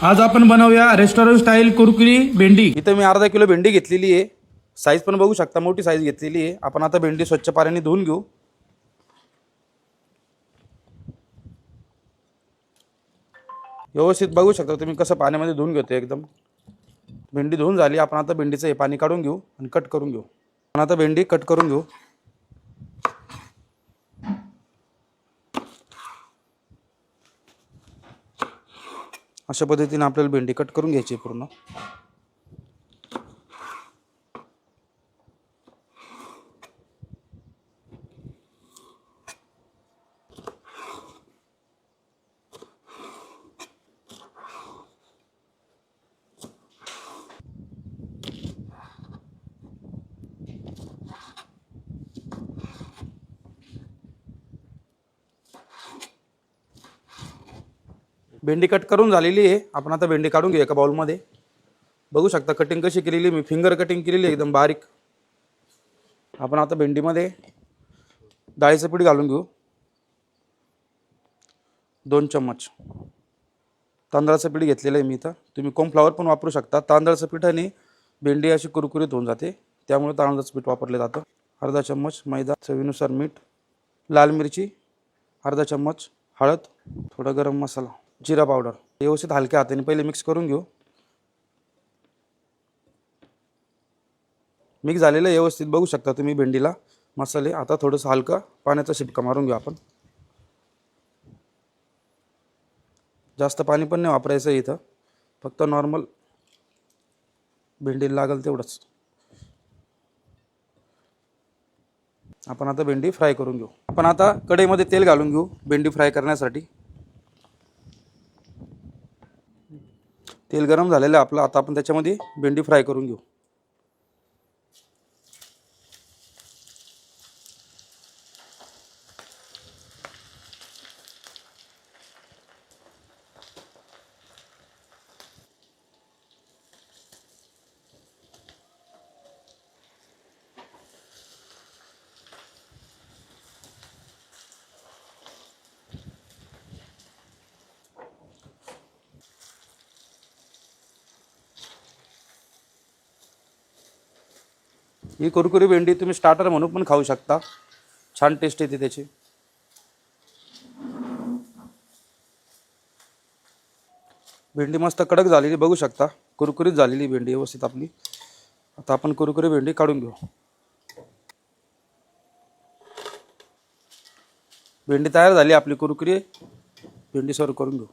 आज आपण बनवूया रेस्टॉरंट स्टाईल कुरकुरी भेंडी। इथं मी अर्धा किलो भेंडी घेतलेली आहे। साईज पण बघू शकता, मोठी साईज घेतलेली आहे। आपण आता भेंडी स्वच्छ पाण्याने धुवून घेऊ। व्यवस्थित बघू शकता तुम्ही कसं पाण्यामध्ये धुवून घेतो एकदम। भेंडी धुवून झाली, आपण आता भेंडीचं हे पाणी काढून घेऊ आणि कट करून घेऊ। आपण आता भेंडी कट करून घेऊ। अशा पद्धतीने आपल्याला भेंडी कट करून घ्यायची पूर्ण। भेंडी कट करून झालेली आहे। आपण आता भेंडी काढून घेऊ एका बाउलमध्ये। बघू शकता कटिंग कशी केलेली, मी फिंगर कटिंग केलेली एकदम बारीक। आपण आता भेंडीमध्ये डाळीचं पीठ घालून घेऊ। 2 चम्मच तांदळाचं पीठ घेतलेलं आहे मी इथं। तुम्ही कॉर्नफ्लॉवर पण वापरू शकता। तांदळाचं पीठाने भेंडी अशी कुरकुरीत होऊन जाते, त्यामुळे तांदळाचं पीठ वापरले जातं। अर्धा चम्मच मैदा, चवीनुसार मीठ, लाल मिरची अर्धा चम्मच, हळद, थोडा गरम मसाला, जिरा पावडर। व्यवस्थित हलक्या हाताने पहिले मिक्स करून घेऊ। मिक्स झालेलं व्यवस्थित बघू शकता तुम्ही भेंडीला मसाले। आता थोडंसं हलका पाण्याचा शिपका मारून घेऊ आपण। जास्त पाणी पण नाही वापरायचं इथं, फक्त नॉर्मल भेंडीला लागेल तेवढंच। आपण आता भेंडी फ्राय करून घेऊ। आपण आता कढईमध्ये तेल घालून घेऊ भेंडी फ्राय करण्यासाठी। तेल गरम झालेलं आहे आपलं, आता आपण त्याच्यामध्ये भेंडी फ्राय करून घेऊ। ही कुरकुरी भेंडी तुम्ही स्टार्टर म्हणून पण खाऊ शकता, छान टेस्ट येते त्याची। भेंडी मस्त कडक झालेली बघू शकता, कुरकुरीत झालेली भेंडी व्यवस्थित आपली। आता आपण कुरकुरी भेंडी काढून घेऊ। भेंडी तयार झाली आपली कुरकुरी भेंडी सर्व करून घेऊ।